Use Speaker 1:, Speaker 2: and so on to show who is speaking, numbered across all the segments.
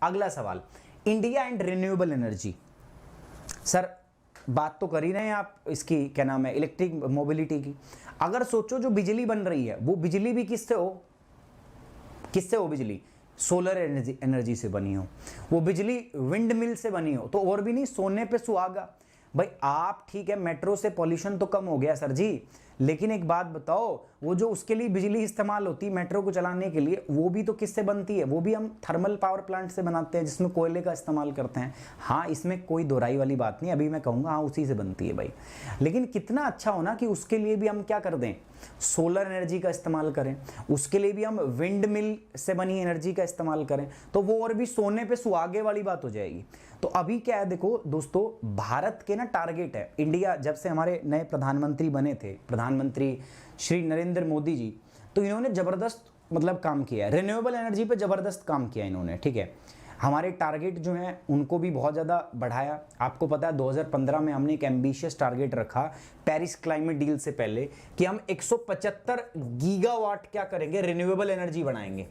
Speaker 1: अगला सवाल, India and renewable energy. Sir बात तो कर ही रहे हैं आप इसकी, क्या नाम है, इलेक्ट्रिक मोबिलिटी की। अगर सोचो जो बिजली बन रही है वो बिजली भी किससे हो बिजली, सोलर एनर्जी से बनी हो, वो बिजली विंड मिल से बनी हो, तो और भी नहीं, सोने पे सुहागा। भाई आप ठीक है, मेट्रो से पॉल्यूशन तो कम हो गया सर जी, लेकिन एक बात बताओ, वो जो उसके लिए बिजली इस्तेमाल होती है मेट्रो को चलाने के लिए, वो भी तो किससे बनती है, वो भी हम थर्मल पावर प्लांट से बनाते हैं जिसमें कोयले का इस्तेमाल करते हैं। हाँ, इसमें कोई दोहराई वाली बात नहीं, अभी मैं कहूँगा हाँ उसी से बनती है भाई। लेकिन कितना अच्छा हो ना कि उसके लिए भी हम क्या कर दें, सोलर एनर्जी का इस्तेमाल करें, उसके लिए भी हम विंड मिल से बनी एनर्जी का इस्तेमाल करें, तो वो और भी सोने पे सुहागे वाली बात हो जाएगी। तो अभी क्या है देखो दोस्तों, भारत के ना टारगेट है, इंडिया जब से हमारे नए प्रधानमंत्री बने थे, प्रधानमंत्री श्री नरेंद्र मोदी जी, तो इन्होंने जबरदस्त मतलब काम किया है, रिन्यूएबल एनर्जी पे जबरदस्त काम किया इन्होंने, ठीक है। हमारे टारगेट जो हैं उनको भी बहुत ज़्यादा बढ़ाया। आपको पता है 2015 में हमने एक एम्बिशियस टारगेट रखा पेरिस क्लाइमेट डील से पहले कि हम 175 गीगावाट क्या करेंगे, रिन्यूएबल एनर्जी बनाएंगे।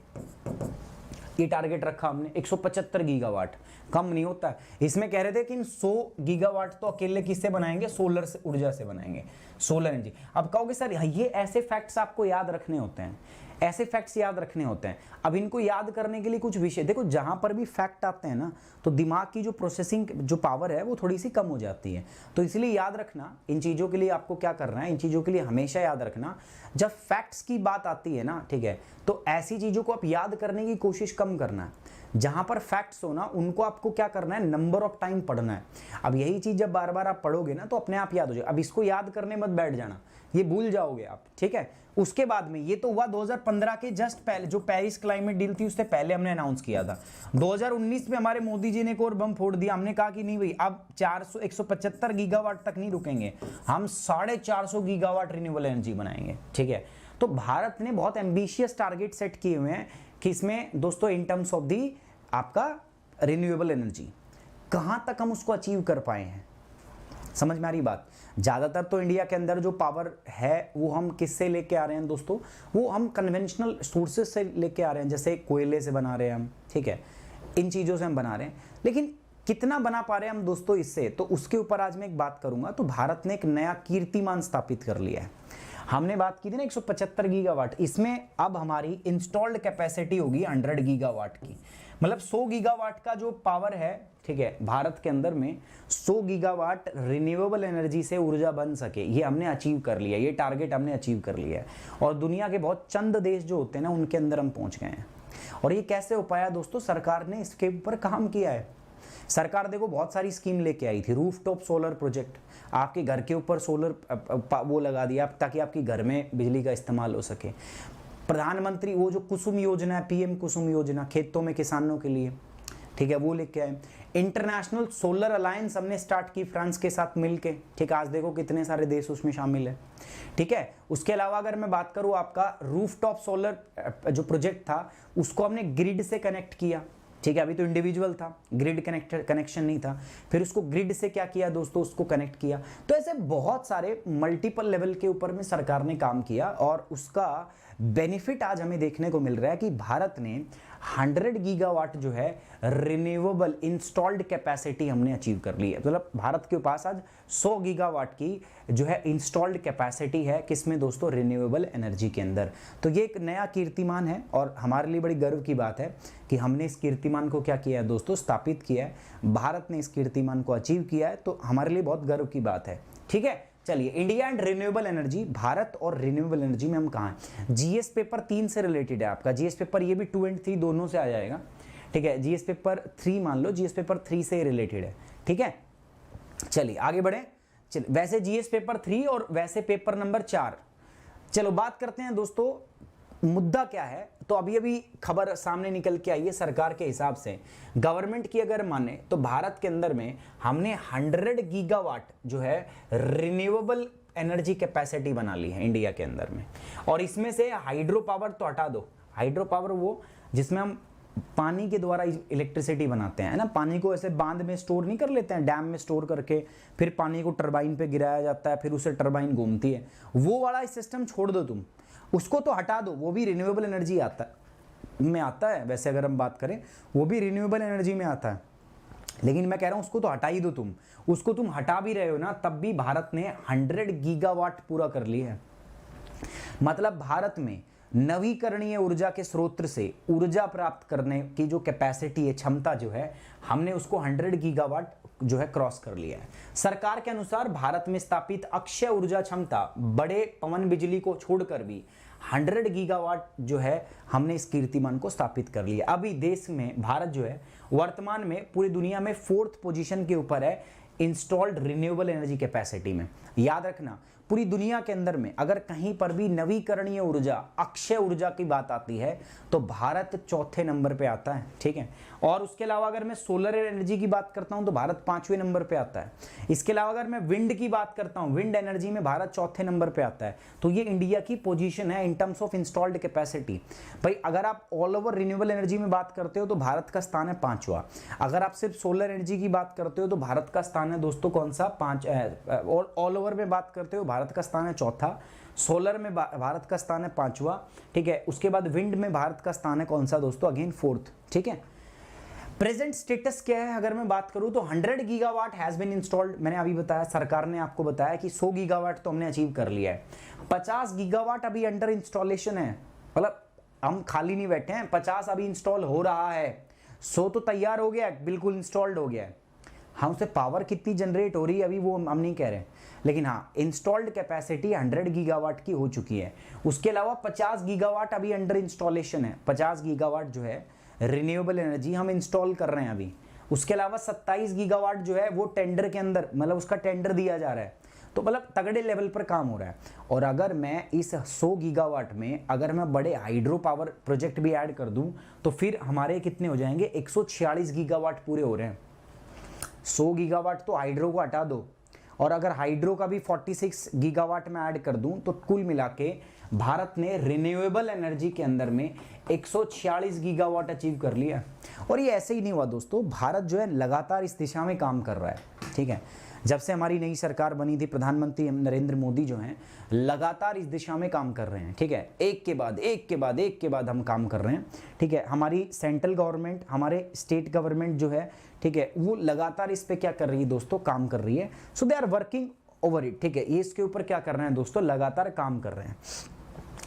Speaker 1: ये टारगेट रखा हमने 175 गीगावाट, कम नहीं होता है। इसमें कह रहे थे कि 100 गीगावाट तो अकेले किससे बनाएंगे, सोलर से, ऊर्जा से बनाएंगे, सोलर एनर्जी। अब कहोगे सर ये ऐसे फैक्ट्स आपको याद रखने होते हैं, ऐसे फैक्ट्स याद रखने होते हैं। अब इनको याद करने के लिए कुछ विषय देखो, जहां पर भी फैक्ट आते हैं ना तो दिमाग की जो प्रोसेसिंग जो पावर है वो थोड़ी सी कम हो जाती है। तो इसलिए याद रखना, इन चीज़ों के लिए आपको क्या करना है, इन चीज़ों के लिए हमेशा याद रखना, जब फैक्ट्स की बात आती है ना, ठीक है, तो ऐसी चीज़ों को आप याद करने की कोशिश कम करना है। जहां पर फैक्ट्स हो ना उनको आपको क्या करना है, नंबर ऑफ टाइम पढ़ना है। अब यही चीज़ जब बार बार आप पढ़ोगे ना तो अपने आप याद हो जाएगा। अब इसको याद करने मत बैठ जाना, ये भूल जाओगे आप, ठीक है। उसके बाद में ये तो हुआ 2015 के जस्ट पहले, जो पेरिस क्लाइमेट डील थी उससे पहले हमने अनाउंस किया था। 2019 में हमारे मोदी जी ने एक और बम फोड़ दिया, हमने कहा कि नहीं भाई अब 175 गीगावाट तक नहीं रुकेंगे, हम 450 गीगावाट रिन्यूएबल एनर्जी बनाएंगे, ठीक है। तो भारत ने बहुत एम्बिशियस टारगेट सेट किए हुए हैं कि इसमें दोस्तों इन टर्म्स ऑफ दी आपका रिन्यूएबल एनर्जी कहां तक हम उसको अचीव कर पाए हैं, समझ में आ रही बात। ज्यादातर तो इंडिया के अंदर जो पावर है वो हम किससे लेके आ रहे हैं दोस्तों, वो हम कन्वेंशनल सोर्सेज से लेके आ रहे हैं, जैसे कोयले से बना रहे हैं हम, ठीक है, इन चीजों से हम बना रहे हैं। लेकिन कितना बना पा रहे हैं हम दोस्तों इससे, तो उसके ऊपर आज मैं एक बात करूंगा। तो भारत ने एक नया कीर्तिमान स्थापित कर लिया है। हमने बात की थी ना 175 गीगावाट, इसमें अब हमारी इंस्टॉल्ड कैपेसिटी होगी 100 गीगावाट की, मतलब 100 गीगावाट का जो पावर है, ठीक है, भारत के अंदर में 100 गीगावाट रिन्यूएबल एनर्जी से ऊर्जा बन सके, ये हमने अचीव कर लिया, ये टारगेट हमने अचीव कर लिया है। और दुनिया के बहुत चंद देश जो होते हैं ना उनके अंदर हम पहुंच गए हैं। और ये कैसे हो पाया दोस्तों, सरकार ने इसके ऊपर काम किया है। सरकार देखो बहुत सारी स्कीम लेके आई थी, रूफटॉप सोलर प्रोजेक्ट, आपके घर के ऊपर सोलर वो लगा दिया ताकि आपके घर में बिजली का इस्तेमाल हो सके। प्रधानमंत्री वो जो कुसुम योजना है, पीएम कुसुम योजना, खेतों में किसानों के लिए, ठीक है, वो लेके आए। इंटरनेशनल सोलर अलायंस हमने स्टार्ट की फ्रांस के साथ मिलके, ठीक है, आज देखो कितने सारे देश उसमें शामिल है, ठीक है। उसके अलावा अगर मैं बात करूं, आपका रूफटॉप सोलर जो प्रोजेक्ट था उसको हमने ग्रिड से कनेक्ट किया, ठीक है, अभी तो इंडिविजुअल था, ग्रिड कनेक्शन नहीं था, फिर उसको ग्रिड से क्या किया दोस्तों, उसको कनेक्ट किया। तो ऐसे बहुत सारे मल्टीपल लेवल के ऊपर में सरकार ने काम किया और उसका बेनिफिट आज हमें देखने को मिल रहा है कि भारत ने 100 गीगावाट जो है रिन्यूएबल इंस्टॉल्ड कैपेसिटी हमने अचीव कर ली है। मतलब भारत के पास आज 100 गीगावाट की जो है इंस्टॉल्ड कैपेसिटी है, किसमें दोस्तों, रिन्यूएबल एनर्जी के अंदर। तो ये एक नया कीर्तिमान है और हमारे लिए बड़ी गर्व की बात है कि हमने इस कीर्तिमान को क्या किया है दोस्तों, स्थापित किया है। भारत ने इस कीर्तिमान को अचीव किया है, तो हमारे लिए बहुत गर्व की बात है, ठीक है। चलिए, India and renewable energy, Bharat और रिन्यूएबल एनर्जी में हम कहाँ हैं। जीएस पेपर 3 से रिलेटेड है आपका, जीएस पेपर ये भी 2 और 3 दोनों से आ जाएगा, ठीक है। जीएस पेपर 3 मान लो, जीएस पेपर 3 से रिलेटेड है, ठीक है। चलिए आगे बढ़े। चलिए, वैसे जीएस पेपर 3 और वैसे पेपर नंबर 4। चलो बात करते हैं दोस्तों, मुद्दा क्या है। तो अभी अभी खबर सामने निकल के आई है सरकार के हिसाब से, गवर्नमेंट की अगर माने तो भारत के अंदर में हमने 100 गीगावाट जो है रिन्यूएबल एनर्जी कैपेसिटी बना ली है इंडिया के अंदर में। और इसमें से हाइड्रो पावर तो हटा दो, हाइड्रो पावर वो जिसमें हम पानी के द्वारा इलेक्ट्रिसिटी बनाते हैं ना, पानी को ऐसे बांध में स्टोर नहीं कर लेते हैं, डैम में स्टोर करके फिर पानी को टरबाइन पे गिराया जाता है, फिर उसे टरबाइन घूमती है, वो वाला सिस्टम छोड़ दो तुम, उसको तो हटा दो, वो भी रिन्यूएबल एनर्जी आता है। में आता है, वैसे अगर हम बात करें वो भी रिन्यूएबल एनर्जी में आता है, लेकिन मैं कह रहा हूं उसको तो हटा ही दो तुम, उसको तुम हटा भी रहे हो ना, तब भी भारत ने 100 गीगावाट पूरा कर लिया है। मतलब भारत में नवीकरणीय ऊर्जा के स्रोत से ऊर्जा प्राप्त करने की जो कैपेसिटी है, क्षमता जो है, हमने उसको 100 गीगावाट जो है क्रॉस कर लिया है। सरकार के अनुसार भारत में स्थापित अक्षय ऊर्जा क्षमता बड़े पवन बिजली को छोड़कर भी 100 गीगावाट जो है हमने इस कीर्तिमान को स्थापित कर लिया। अभी देश में भारत जो है वर्तमान में पूरी दुनिया में 4th पोजीशन के ऊपर है इंस्टॉल्ड रिन्यूएबल एनर्जी कैपेसिटी में। याद रखना, पूरी दुनिया के अंदर में अगर कहीं पर भी नवीकरणीय ऊर्जा, अक्षय ऊर्जा की बात आती है तो भारत 4थे नंबर पे आता है, ठीक है। और उसके अलावा अगर मैं सोलर एनर्जी की बात करता हूं तो भारत 5वें नंबर पे आता है। इसके अलावा अगर मैं विंड की बात करता हूं, विंड एनर्जी में भारत 4थे नंबर पे आता है। तो ये इंडिया की पोजीशन है in terms of installed capacity. भाई अगर आप ऑल ओवर रिन्यूएबल एनर्जी में बात करते हो तो भारत का स्थान है 5वां। अगर आप सिर्फ सोलर एनर्जी की बात करते हो तो भारत का स्थान है दोस्तों कौन सा, 5। ऑल ओवर में बात करते हो भारत का स्थान है 4था, सोलर में भारत का स्थान है 5वां, ठीक है। उसके बाद विंड में भारत का स्थान है कौन सा दोस्तों, अगेन 4th, ठीक है। प्रेजेंट स्टेटस क्या है अगर मैं बात करूं तो 100 गीगावाट हैज बीन इंस्टॉल्ड। मैंने अभी बताया, सरकार ने आपको बताया कि 100 गीगावाट तो हमने अचीव कर लिया है। 50 गीगावाट अभी अंडर इंस्टॉलेशन है, मतलब हम खाली नहीं बैठे हैं, 50 अभी इंस्टॉल हो रहा है। 100 तो तैयार हो गया है, बिल्कुल इंस्टॉल्ड हो गया है। हम उससे पावर कितनी जनरेट हो रही है अभी वो हम नहीं कह रहे, लेकिन हाँ इंस्टॉल्ड कैपेसिटी 100 गीगावाट की हो चुकी है। उसके अलावा 50 गीगावाट अभी अंडर इंस्टॉलेशन है। 50 गीगावाट जो है रिन्यूएबल एनर्जी हम इंस्टॉल कर रहे हैं अभी। उसके अलावा 27 गीगावाट जो है वो टेंडर के अंदर, मतलब उसका टेंडर दिया जा रहा है, तो मतलब तगड़े लेवल पर काम हो रहा है। और अगर मैं इस 100 गीगावाट में अगर मैं बड़े हाइड्रो पावर प्रोजेक्ट भी ऐड कर दूं तो फिर हमारे कितने हो जाएंगे, 146 गीगावाट पूरे हो रहे हैं। 100 गीगावाट तो हाइड्रो को हटा दो, और अगर हाइड्रो का भी 46 गीगावाट में ऐड कर दूं तो कुल मिला के भारत ने रिन्यूएबल एनर्जी के अंदर में 146 गीगावाट अचीव कर लिया। और ये ऐसे ही नहीं हुआ दोस्तों, भारत जो है लगातार इस दिशा में काम कर रहा है, ठीक है। जब से हमारी नई सरकार बनी थी, प्रधानमंत्री नरेंद्र मोदी जो हैं लगातार इस दिशा में काम कर रहे हैं, ठीक है। एक के बाद एक हम काम कर रहे हैं, ठीक है। हमारी सेंट्रल गवर्नमेंट, हमारे स्टेट गवर्नमेंट जो है, ठीक है, वो लगातार इस पे क्या कर रही है दोस्तों, काम कर रही है। So they are working over it, ठीक है। ये इसके ऊपर क्या कर रहे हैं दोस्तों, लगातार काम कर रहे हैं।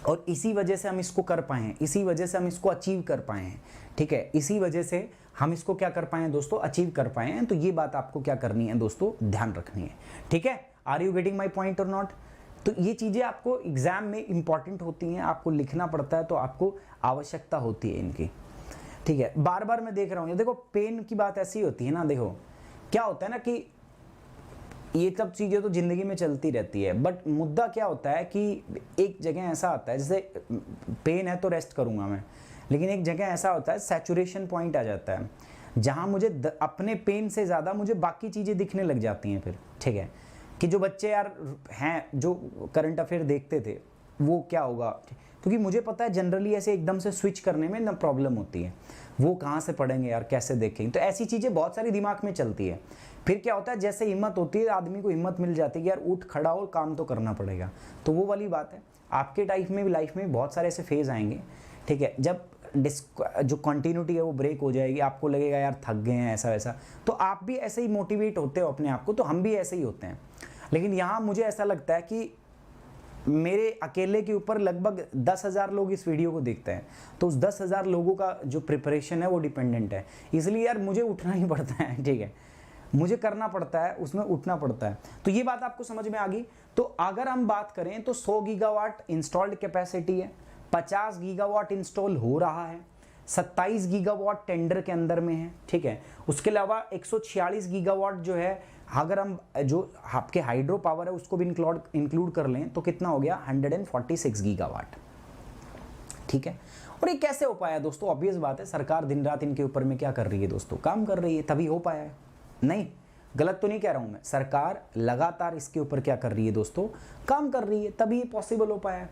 Speaker 1: और इसी वजह से हम इसको कर पाए हैं, इसी वजह से हम इसको अचीव कर पाए हैं, ठीक है। इसी वजह से हम इसको क्या कर पाए हैं दोस्तों, अचीव कर पाए हैं। तो ये बात आपको क्या करनी है दोस्तों, ध्यान रखनी है, ठीक है। Are you getting my point or not. तो ये चीजें आपको एग्जाम में इंपॉर्टेंट होती हैं, आपको लिखना पड़ता है, तो आपको आवश्यकता होती है इनकी, ठीक है। बार बार मैं देख रहा हूँ, ये देखो पेन की बात ऐसी होती है ना, देखो क्या होता है ना कि ये सब चीज़ें तो ज़िंदगी में चलती रहती है, बट मुद्दा क्या होता है कि एक जगह ऐसा आता है, जैसे पेन है तो रेस्ट करूँगा मैं, लेकिन एक जगह ऐसा होता है सैचुरेशन पॉइंट आ जाता है, जहाँ मुझे अपने पेन से ज़्यादा मुझे बाकी चीज़ें दिखने लग जाती हैं फिर, ठीक है। कि जो बच्चे यार हैं जो करंट अफेयर देखते थे वो क्या होगा, क्योंकि मुझे पता है जनरली ऐसे एकदम से स्विच करने में ना प्रॉब्लम होती है, वो कहाँ से पढ़ेंगे यार, कैसे देखेंगे, तो ऐसी चीज़ें बहुत सारी दिमाग में चलती है। फिर क्या होता है, जैसे हिम्मत होती है आदमी को, हिम्मत मिल जाती है कि यार उठ खड़ा हो, काम तो करना पड़ेगा। तो वो वाली बात है, आपके लाइफ में बहुत सारे ऐसे फेज आएंगे, ठीक है, जब जो कंटिन्यूटी है वो ब्रेक हो जाएगी, आपको लगेगा यार थक गए हैं ऐसा वैसा, तो आप भी ऐसे ही मोटिवेट होते हो अपने आप को, तो हम भी ऐसे ही होते हैं। लेकिन यहाँ मुझे ऐसा लगता है कि मेरे अकेले के ऊपर लगभग 10,000 लोग इस वीडियो को देखते हैं, तो उस 10,000 लोगों का जो प्रिपरेशन है वो डिपेंडेंट है। इसलिए यार मुझे उठना ही पड़ता है, ठीक है, मुझे करना पड़ता है, उसमें उठना पड़ता है। तो ये बात आपको समझ में आ गई। तो अगर हम बात करें तो 100 गीगावाट इंस्टॉल्ड कैपेसिटी है, 50 गीगावाट इंस्टॉल हो रहा है, 27 गीगावाट टेंडर के अंदर में है, ठीक है। उसके अलावा 146 गीगावाट जो है, अगर हम जो आपके हाइड्रो पावर है उसको भी इंक्लूड कर लें तो कितना हो गया, 146 गीगावाट, ठीक है। और ये कैसे हो पाया दोस्तों, ऑब्वियस बात है, सरकार दिन रात इनके ऊपर में क्या कर रही है दोस्तों, काम कर रही है, तभी हो पाया है। नहीं, गलत तो नहीं कह रहा हूं मैं, सरकार लगातार इसके ऊपर क्या कर रही है दोस्तों, काम कर रही है, तभी ये पॉसिबल हो पाया है।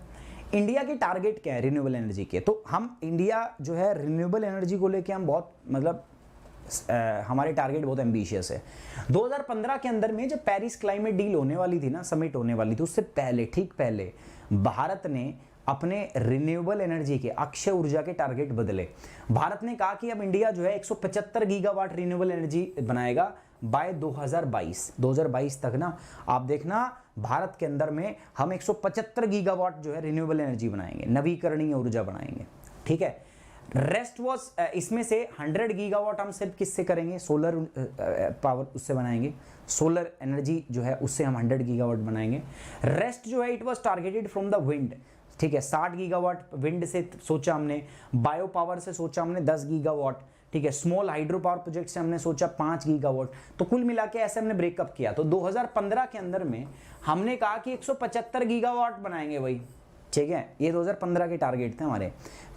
Speaker 1: इंडिया की टारगेट क्या है रिन्यूएबल एनर्जी के, तो हम इंडिया जो है रिन्यूएबल एनर्जी को लेके हम बहुत मतलब हमारे टारगेट बहुत एम्बिशियस है। 2015 के अंदर में जब पेरिस क्लाइमेट डील होने वाली थी ना, समिट होने वाली थी, उससे पहले, ठीक पहले भारत ने अपने रिन्यूएबल एनर्जी के, अक्षय ऊर्जा के टारगेट बदले। भारत ने कहा कि अब इंडिया जो है 175 गीगावाट रिन्यूएबल एनर्जी बनाएगा बाय 2022 तक ना। आप देखना भारत के अंदर में हम 175 गीगावाट जो है रिन्यूएबल एनर्जी बनाएंगे, नवीकरणीय ऊर्जा बनाएंगे, ठीक है। रेस्ट वॉज इसमें से 100 गीगावाट हम सिर्फ किससे करेंगे, सोलर पावर उससे बनाएंगे, सोलर एनर्जी जो है उससे हम 100 गीगावाट बनाएंगे। रेस्ट जो है it was targeted from the wind, ठीक है, 60 गीगावाट विंड से सोचा हमने, बायो पावर से सोचा हमने 10 गीगावाट, ठीक है, स्मॉल हाइड्रो पावर प्रोजेक्ट से हमने सोचा 5 गीगावाट। तो कुल मिला के ऐसे हमने ब्रेकअप किया। तो 2015 के अंदर में हमने कहा कि 175 गीगावाट बनाएंगे भाई, ठीक है। ये 2015 के टारगेट थे हमारे।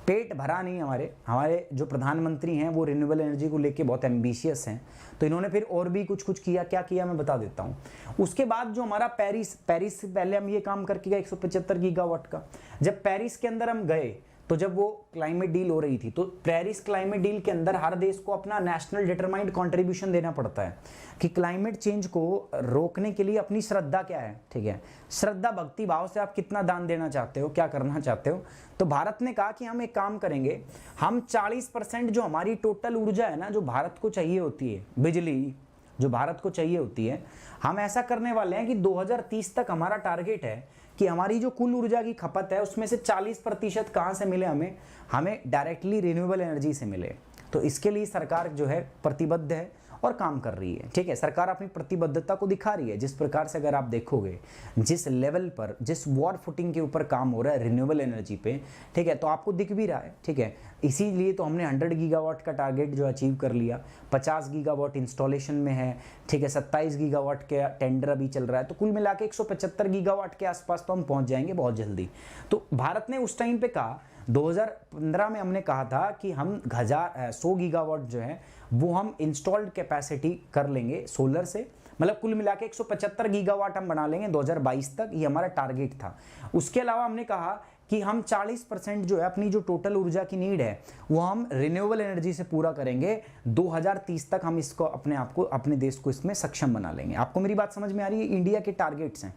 Speaker 1: पेट भरा नहीं हमारे जो प्रधानमंत्री हैं वो रिन्यूएबल एनर्जी को लेके बहुत एम्बिशियस हैं, तो इन्होंने फिर और भी कुछ किया। क्या किया मैं बता देता हूँ। उसके बाद जो हमारा पेरिस से पहले हम ये काम करके गए 175 गीगावाट का। जब पेरिस के अंदर हम गए तो जब वो क्लाइमेट डील हो रही थी, तो पेरिस क्लाइमेट डील के अंदर हर देश को अपना नेशनल डिटरमाइंड कंट्रीब्यूशन देना पड़ता है कि क्लाइमेट चेंज को रोकने के लिए अपनी श्रद्धा क्या है, ठीक है, श्रद्धा भक्ति भाव से आप कितना दान देना चाहते हो, क्या करना चाहते हो। तो भारत ने कहा कि हम एक काम करेंगे, हम 40% जो हमारी टोटल ऊर्जा है ना, जो भारत को चाहिए होती है, बिजली जो भारत को चाहिए होती है, हम ऐसा करने वाले हैं कि 2030 तक हमारा टारगेट है कि हमारी जो कुल ऊर्जा की खपत है उसमें से 40% कहाँ से मिले, हमें डायरेक्टली रिन्यूएबल एनर्जी से मिले। तो इसके लिए सरकार जो है प्रतिबद्ध है और काम कर रही है, ठीक है। सरकार अपनी प्रतिबद्धता को दिखा रही है। जिस प्रकार से अगर आप देखोगे, जिस लेवल पर, जिस वॉर फुटिंग के ऊपर काम हो रहा है रिन्यूएबल एनर्जी पे, ठीक है, तो आपको दिख भी रहा है, ठीक है। इसीलिए तो हमने 100 गीगावाट का टारगेट जो अचीव कर लिया। 50 गीगावाट इंस्टॉलेशन में है, ठीक है। 27 गीगावाट के टेंडर अभी चल रहा है। तो कुल मिला के 175 गीगावाट के आसपास तो हम पहुंच जाएंगे बहुत जल्दी। तो भारत ने उस टाइम पे कहा, 2015 में हमने कहा था कि हम 100 गीगावाट जो है वो हम इंस्टॉल्ड कैपेसिटी कर लेंगे सोलर से, मतलब कुल मिला के 175 गीगावाट हम बना लेंगे 2022 तक, ये हमारा टारगेट था। उसके अलावा हमने कहा कि हम 40% जो है अपनी जो टोटल ऊर्जा की नीड है वो हम रिन्यूएबल एनर्जी से पूरा करेंगे। 2030 तक हम इसको अपने देश को इसमें सक्षम बना लेंगे। आपको मेरी बात समझ में आ रही है? इंडिया के टारगेट्स हैं,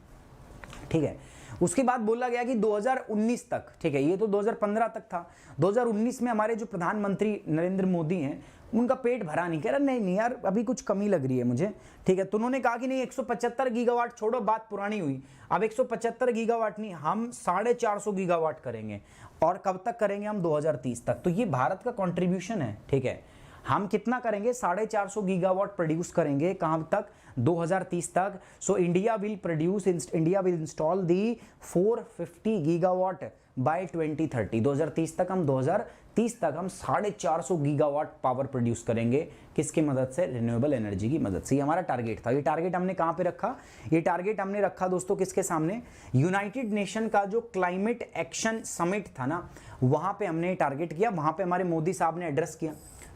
Speaker 1: ठीक है। उसके बाद बोला गया कि 2019 तक, ठीक है, ये तो 2015 तक था। 2019 में हमारे जो प्रधानमंत्री नरेंद्र मोदी हैं उनका पेट भरा नहीं, कह रहा नहीं यार अभी कुछ कमी लग रही है मुझे, ठीक है। तो उन्होंने कहा कि नहीं 175 गीगावाट छोड़ो, बात पुरानी हुई, अब 175 गीगावाट नहीं, हम 450 गीगावाट करेंगे। और कब तक करेंगे हम? 2030 तक। तो ये भारत का कंट्रीब्यूशन है, ठीक है। हम कितना करेंगे? 450 गीगावाट प्रोड्यूस करेंगे। कहाँ तक? 2030 तक। So India will install the 450 gigawatt by 2030। 2030 तक हम 450 गीगावाट पावर प्रोड्यूस करेंगे। किसकी मदद से? रिन्यूएबल एनर्जी की मदद से। ये हमारा टारगेट था। ये टारगेट हमने कहाँ पे रखा? ये टारगेट हमने रखा दोस्तों किसके सामने? यूनाइटेड नेशन का जो क्लाइमेट एक्शन समिट था ना, वहां पे हमने टारगेट किया, वहां पे हमारे मोदी साहब ने एड्रेस किया,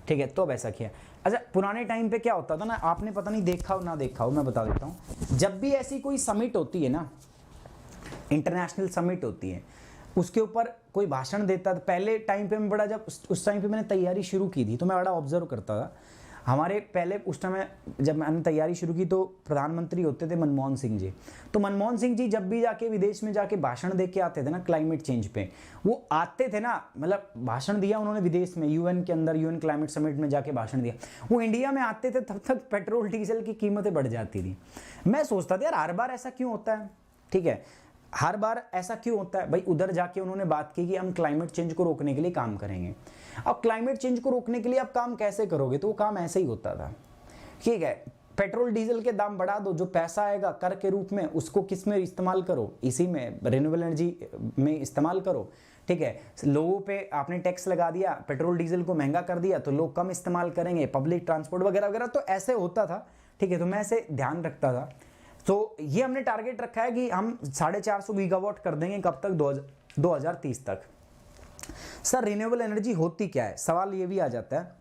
Speaker 1: ठीक है। तो अब ऐसा किया। अच्छा, पुराने टाइम पे क्या होता था ना, आपने पता नहीं देखा हो ना देखा हो, मैं बता देता हूँ। जब भी ऐसी कोई समिट होती है ना, इंटरनेशनल समिट होती है, उसके ऊपर कोई भाषण देता था। पहले टाइम पे मैं बड़ा, जब उस टाइम पे मैंने तैयारी शुरू की थी तो मैं बड़ा ऑब्जर्व करता था। हमारे पहले उस टाइम जब मैंने तैयारी शुरू की तो प्रधानमंत्री होते थे मनमोहन सिंह जी। तो मनमोहन सिंह जी जब भी जाके विदेश में जाके भाषण दे के आते थे ना क्लाइमेट चेंज पे, वो आते थे ना, मतलब भाषण दिया उन्होंने विदेश में, यूएन के अंदर, यूएन क्लाइमेट समिट में जाके भाषण दिया। वो इंडिया में आते थे तब तक पेट्रोल डीजल की कीमतें बढ़ जाती थी। मैं सोचता था यार हर बार ऐसा क्यों होता है, ठीक है, हर बार ऐसा क्यों होता है भाई। उधर जाके उन्होंने बात की कि हम क्लाइमेट चेंज को रोकने के लिए काम करेंगे। अब क्लाइमेट चेंज को रोकने के लिए आप काम कैसे करोगे? तो वो काम ऐसे ही होता था, ठीक है। पेट्रोल डीजल के दाम बढ़ा दो, जो पैसा आएगा कर के रूप में उसको किस में इस्तेमाल करो? इसी में, रिन्यूएबल एनर्जी में इस्तेमाल करो, ठीक है। लोगों पे आपने टैक्स लगा दिया, पेट्रोल डीजल को महंगा कर दिया तो लोग कम इस्तेमाल करेंगे, पब्लिक ट्रांसपोर्ट वगैरह वगैरह। तो ऐसे होता था, ठीक है। तो मैं ऐसे ध्यान रखता था। तो ये हमने टारगेट रखा है कि हम 450 गीगावाट कर देंगे। कब तक? 2030 तक। सर रिन्यूएबल एनर्जी होती क्या है? सवाल ये भी आ जाता है,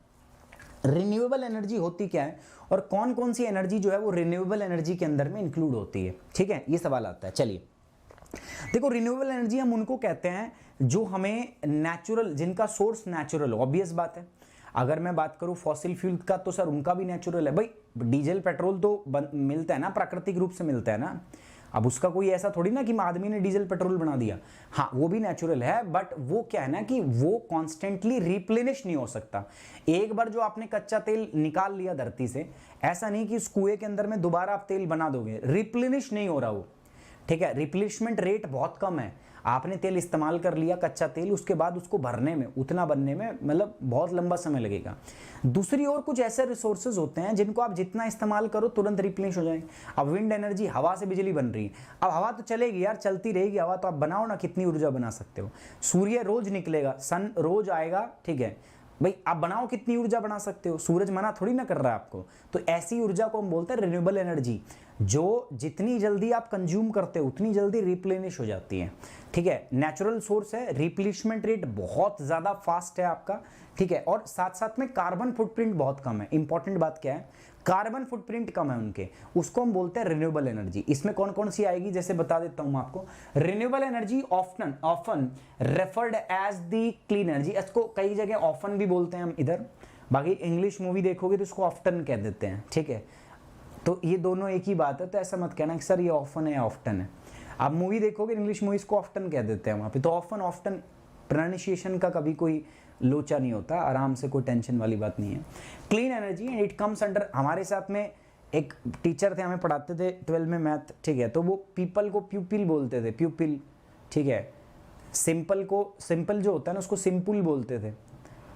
Speaker 1: रिन्यूएबल एनर्जी होती क्या है और कौन कौन सी एनर्जी जो है वो रिन्यूएबल एनर्जी के अंदर में इंक्लूड होती है, ठीक है, ये सवाल आता है। चलिए देखो, रिन्यूएबल एनर्जी हम उनको कहते हैं जो हमें नेचुरल, जिनका सोर्स नेचुरल हो। ऑब्वियस बात है, अगर मैं बात करूं फॉसिल फ्यूल का तो सर उनका भी नेचुरल है भाई। डीजल पेट्रोल तो मिलता है ना, प्राकृतिक रूप से मिलता है ना। अब उसका कोई ऐसा थोड़ी ना कि आदमी ने डीजल पेट्रोल बना दिया, हाँ वो भी नेचुरल है, बट वो क्या है ना कि वो कॉन्स्टेंटली रिप्लेनिश नहीं हो सकता। एक बार जो आपने कच्चा तेल निकाल लिया धरती से, ऐसा नहीं कि उस कुएं के अंदर में दोबारा आप तेल बना दोगे, रिप्लेनिश नहीं हो रहा वो, ठीक है। रिप्लेनिशमेंट रेट बहुत कम है। आपने तेल इस्तेमाल कर लिया कच्चा तेल, उसके बाद उसको भरने में, उतना बनने में मतलब बहुत लंबा समय लगेगा। दूसरी ओर कुछ ऐसे रिसोर्सेज होते हैं जिनको आप जितना इस्तेमाल करो तुरंत रिप्लेनिश हो जाएंगे। अब विंड एनर्जी, हवा से बिजली बन रही है, अब हवा तो चलेगी यार, चलती रहेगी हवा, तो आप बनाओ ना, कितनी ऊर्जा बना सकते हो। सूर्य रोज निकलेगा, सन रोज आएगा, ठीक है भाई, आप बनाओ कितनी ऊर्जा बना सकते हो, सूरज मना थोड़ी ना कर रहा है आपको। तो ऐसी ऊर्जा को हम बोलते हैं रिन्यूएबल एनर्जी, जो जितनी जल्दी आप कंज्यूम करते हो उतनी जल्दी रिप्लेनिश हो जाती है, ठीक है। नेचुरल सोर्स है, रिप्लेनिशमेंट रेट बहुत ज़्यादा फास्ट है आपका, ठीक है। और साथ साथ में कार्बन फुटप्रिंट बहुत कम है। इंपॉर्टेंट बात क्या है, कार्बन फुटप्रिंट कम है उनके, उसको हम बोलते हैं रिन्यूएबल एनर्जी। इसमें कौन कौन सी आएगी, जैसे बता देता हूं मैं आपको। Renewable energy often referred as the clean energy, इसको कई जगह ऑफन भी बोलते हैं हम इधर, बाकी इंग्लिश मूवी देखोगे तो इसको ऑफ्टन कह देते हैं, ठीक है। तो ये दोनों एक ही बात है, तो ऐसा मत कहना कि सर ये ऑफन है ऑफ्टन है। आप मूवी देखोगे इंग्लिश मूवीज को ऑफ्टन कह देते हैं वहाँ पे, तो ऑफन ऑफ्टन प्रोनाउंसिएशन का कभी कोई लोचा नहीं होता, आराम से, कोई टेंशन वाली बात नहीं है। Clean energy and it comes under, हमारे साथ में एक टीचर थे, हमें पढ़ाते थे 12 में मैथ, ठीक है, तो वो पीपल को प्यूपिल बोलते थे, प्यूपिल, ठीक है। सिंपल को, सिंपल जो होता है ना उसको सिंपल बोलते थे,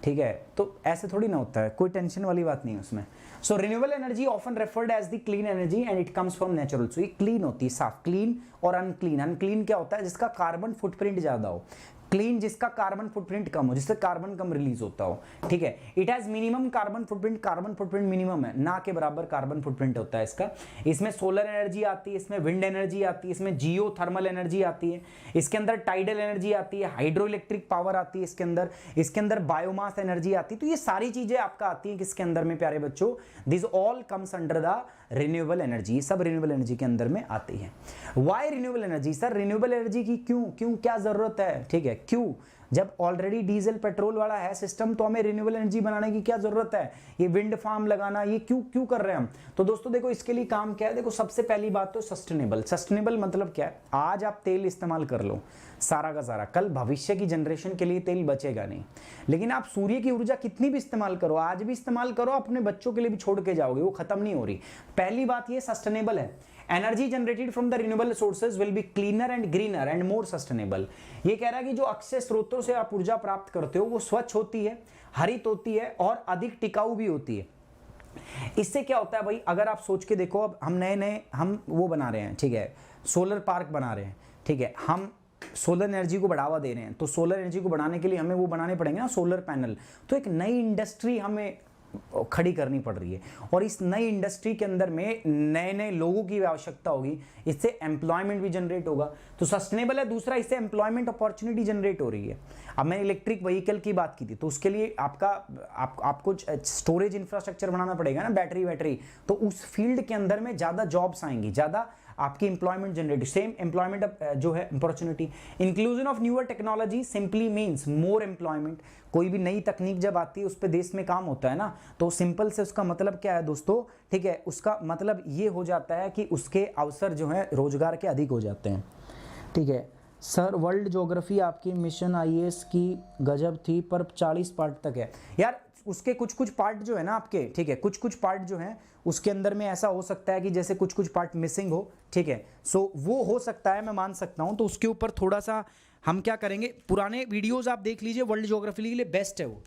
Speaker 1: ठीक है। तो ऐसे थोड़ी ना होता है, कोई टेंशन वाली बात नहीं है उसमें। So renewable energy often referred as the clean energy and it comes from natural. So ये क्लीन होती है, साफ। क्लीन और अनक्लीन, अनक्लीन क्या होता है, जिसका कार्बन फुटप्रिंट ज्यादा हो, क्लीन जिसका कार्बन फुटप्रिंट कम हो, जिससे कार्बन कम रिलीज होता हो, ठीक है। It has minimum carbon footprint minimum है, ना के बराबर कार्बन फुटप्रिंट होता है इसका। इसमें सोलर एनर्जी आती है, इसमें विंड एनर्जी आती है, इसमें जियो थर्मल एनर्जी आती है, इसके अंदर टाइडल एनर्जी आती है, हाइड्रो इलेक्ट्रिक पावर आती है इसके अंदर बायोमास एनर्जी आती है। तो ये सारी चीजें आपका आती है किसके अंदर में प्यारे बच्चों, this all comes under the renewable energy, सब रिन्यूएबल एनर्जी के अंदर में आती है। Why renewable energy, sir renewable energy की क्यों क्या जरूरत है, ठीक है, क्यों, जब ऑलरेडी डीजल पेट्रोल वाला है सिस्टम, तो हमें रिन्यूएबल एनर्जी बनाने की क्या जरूरत है, ये विंड फार्म लगाना, ये क्यों कर रहे हैं हम। तो दोस्तों देखो इसके लिए काम क्या है, देखो सबसे पहली बात तो सस्टेनेबल मतलब क्या है, आज आप तेल इस्तेमाल कर लो सारा का सारा, कल भविष्य की जनरेशन के लिए तेल बचेगा नहीं। लेकिन आप सूर्य की ऊर्जा कितनी भी इस्तेमाल करो, आज भी इस्तेमाल करो, अपने बच्चों के लिए भी छोड़ के जाओगे, वो खत्म नहीं हो रही। पहली बात ये सस्टेनेबल है, energy generated from the renewable sources will be cleaner and greener and more sustainable. ये कह रहा है कि जो अक्षय स्रोतों से आप ऊर्जा प्राप्त करते हो वो स्वच्छ होती है, हरित होती है और अधिक टिकाऊ भी होती है। इससे क्या होता है भाई, अगर आप सोच के देखो, अब हम नए हम वो बना रहे हैं, ठीक है, सोलर पार्क बना रहे हैं, ठीक है, हम सोलर एनर्जी को बढ़ावा दे रहे हैं, तो सोलर एनर्जी को बढ़ाने के लिए हमें वो बनाने पड़ेंगे ना सोलर पैनल। तो एक नई इंडस्ट्री हमें खड़ी करनी पड़ रही है, और इस नई इंडस्ट्री के अंदर में नए लोगों की आवश्यकता होगी, इससे एम्प्लॉयमेंट भी जनरेट होगा, तो सस्टेनेबल है। दूसरा, इससे एम्प्लॉयमेंट अपॉर्चुनिटी जनरेट हो रही है। अब मैंने इलेक्ट्रिक व्हीकल की बात की थी, तो उसके लिए आपको स्टोरेज इंफ्रास्ट्रक्चर बनाना पड़ेगा ना, बैटरी, तो उस फील्ड के अंदर में ज़्यादा जॉब्स आएंगी, ज़्यादा आपकी इंप्लॉयमेंट जनरेट, सेम एम्प्लॉयमेंट जो है opportunity. Inclusion of newer technology simply means more employment. कोई भी नई तकनीक जब आती है उस पर देश में काम होता है ना, तो सिंपल से उसका मतलब क्या है दोस्तों, ठीक है, उसका मतलब ये हो जाता है कि उसके अवसर जो है रोजगार के अधिक हो जाते हैं, ठीक है। सर वर्ल्ड ज्योग्राफी आपकी मिशन आईएएस की गजब थी, पर 40 पार्ट तक है यार, उसके कुछ पार्ट जो है ना आपके, ठीक है, कुछ पार्ट जो हैं उसके अंदर में ऐसा हो सकता है कि जैसे कुछ पार्ट मिसिंग हो, ठीक है। सो वो हो सकता है, मैं मान सकता हूं, तो उसके ऊपर थोड़ा सा हम क्या करेंगे, पुराने वीडियोस आप देख लीजिए, वर्ल्ड ज्योग्राफी के लिए बेस्ट है वो।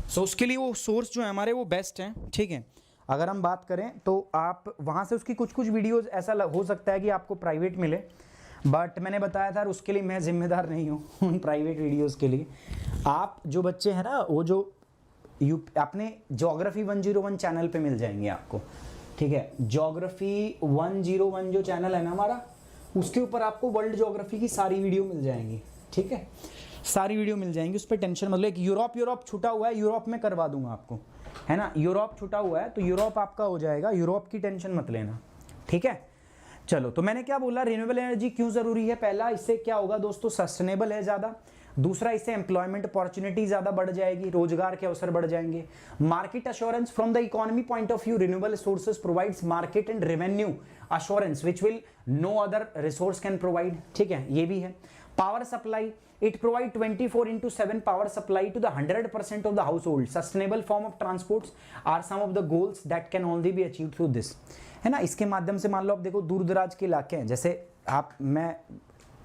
Speaker 1: सो उसके लिए वो सोर्स जो है हमारे वो बेस्ट हैं, ठीक है। अगर हम बात करें तो आप वहाँ से उसकी कुछ वीडियोस ऐसा हो सकता है कि आपको प्राइवेट मिले, बट मैंने बताया था उसके लिए मैं जिम्मेदार नहीं हूँ उन प्राइवेट वीडियोस के लिए। आप जो बच्चे हैं ना, वो जो अपने ज्योग्राफी 101 चैनल पे मिल जाएंगे आपको, ठीक है। ज्योग्राफी 101 जो चैनल है ना हमारा, उसके ऊपर आपको वर्ल्ड ज्योग्राफी की सारी वीडियो मिल जाएंगी, ठीक है, सारी वीडियो मिल जाएंगी, उस पर टेंशन मतलब। यूरोप छूटा हुआ है, यूरोप में करवा दूंगा आपको, है ना, यूरोप छूटा हुआ है तो यूरोप आपका हो जाएगा, यूरोप की टेंशन मत लेना, ठीक है। चलो, तो मैंने क्या बोला, रिन्यूएबल एनर्जी क्यों जरूरी है। पहला, इससे क्या होगा दोस्तों, सस्टेनेबल है ज्यादा। दूसरा, इससे एम्प्लॉयमेंट अपॉर्चुनिटी ज्यादा बढ़ जाएगी, रोजगार के अवसर बढ़ जाएंगे। Market assurance, from the economy point of view renewable sources provides market and revenue assurance which will no other resource can provide, ठीक है, ये भी है। Power supply, it provide 24/7 power supply to the 100% of the household. Sustainable form of transports are some of the goals that can only be achieved through this, है ना। इसके माध्यम से मान लो आप देखो, दूर दराज के इलाके हैं, जैसे मैं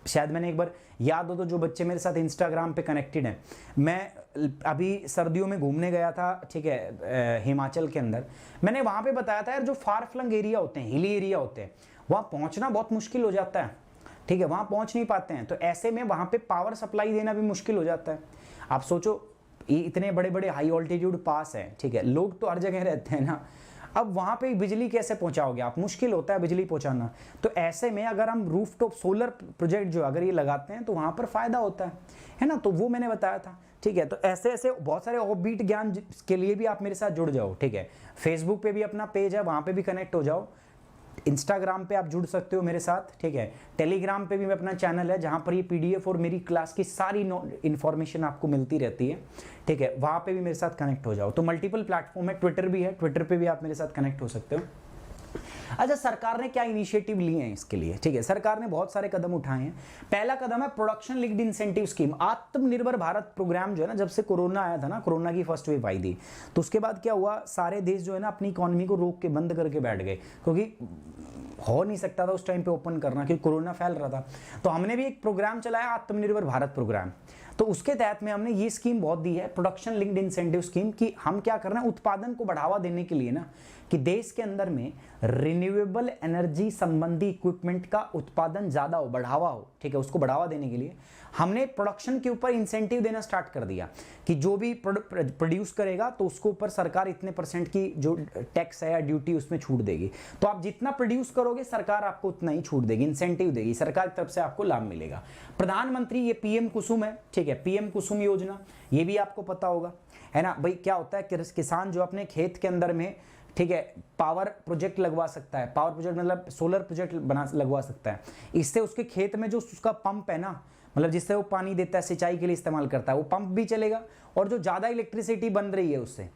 Speaker 1: शायद मैंने एक बार, याद हो तो जो बच्चे मेरे साथ इंस्टाग्राम पे कनेक्टेड हैं, मैं अभी सर्दियों में घूमने गया था, ठीक है, हिमाचल के अंदर। मैंने वहाँ पे बताया था यार, जो फार फ्लंग एरिया होते हैं, हिली एरिया होते हैं, वहाँ पहुँचना बहुत मुश्किल हो जाता है, ठीक है, वहाँ पहुँच नहीं पाते हैं। तो ऐसे में वहाँ पे पावर सप्लाई देना भी मुश्किल हो जाता है। आप सोचो, ये इतने बड़े बड़े हाई ऑल्टीट्यूड पास है, ठीक है, लोग तो हर जगह रहते हैं ना, अब वहाँ पे बिजली कैसे पहुँचाओगे आप, मुश्किल होता है बिजली पहुँचाना। तो ऐसे में अगर हम रूफटॉप सोलर प्रोजेक्ट जो अगर ये लगाते हैं तो वहाँ पर फायदा होता है ना। तो वो मैंने बताया था, ठीक है। तो ऐसे ऐसे बहुत सारे ऑफबीट ज्ञान के लिए भी आप मेरे साथ जुड़ जाओ, ठीक है। फेसबुक पे भी अपना पेज है, वहाँ पे भी कनेक्ट हो जाओ। इंस्टाग्राम पे आप जुड़ सकते हो मेरे साथ, ठीक है। टेलीग्राम पे भी अपना चैनल है, जहां पर ये पीडीएफ और मेरी क्लास की सारी इन्फॉर्मेशन आपको मिलती रहती है, ठीक है। वहां पे भी मेरे साथ कनेक्ट हो जाओ। तो मल्टीपल प्लेटफॉर्म है, ट्विटर भी है, ट्विटर पे भी आप मेरे साथ कनेक्ट हो सकते हो। अच्छा, सरकार ने क्या इनिशिएटिव लिए हैं इसके लिए, ठीक है। सरकार ने बहुत सारे कदम उठाए हैं। पहला कदम है प्रोडक्शन लिंक्ड इंसेंटिव स्कीम। आत्मनिर्भर भारत प्रोग्राम जो है ना, जब से कोरोना आया था ना, कोरोना की फर्स्ट वेव आई थी, तो उसके बाद क्या हुआ, सारे देश जो है ना अपनी इकोनॉमी को रोक के बंद करके बैठ गए, क्योंकि हो नहीं सकता था उस टाइम पे ओपन करना, क्योंकि कोरोना फैल रहा था। तो हमने भी एक प्रोग्राम चलाया, आत्मनिर्भर भारत प्रोग्राम। तो उसके तहत में हमने ये स्कीम बहुत दी है, प्रोडक्शन लिंक्ड इंसेंटिव स्कीम, कि हम क्या करना है, उत्पादन को बढ़ावा देने के लिए ना, कि देश के अंदर में रिन्यूएबल एनर्जी संबंधी इक्विपमेंट का उत्पादन ज्यादा हो, बढ़ावा हो, ठीक है। उसको बढ़ावा देने के लिए हमने प्रोडक्शन के ऊपर इंसेंटिव देना स्टार्ट कर दिया, कि जो भी प्रोड्यूस करेगा तो उसको ऊपर सरकार इतने % की जो टैक्स है या ड्यूटी उसमें छूट देगी। तो आप जितना प्रोड्यूस करोगे सरकार आपको उतना ही छूट देगी, इंसेंटिव देगी, सरकार की तरफ से आपको लाभ मिलेगा। प्रधानमंत्री, ये पीएम कुसुम है, ठीक है, पीएम कुसुम योजना, ये भी आपको पता होगा, है ना भाई। क्या होता है कि किसान जो अपने खेत के अंदर में, ठीक है, पावर प्रोजेक्ट लगवा सकता है, पावर प्रोजेक्ट मतलब सोलर प्रोजेक्ट लगवा सकता है। इससे उसके खेत में जो उसका पंप है ना, मतलब जिससे वो पानी देता है, सिंचाई के लिए इस्तेमाल करता है, वो पंप भी चलेगा। और जो ज़्यादा इलेक्ट्रिसिटी बन रही है उससे,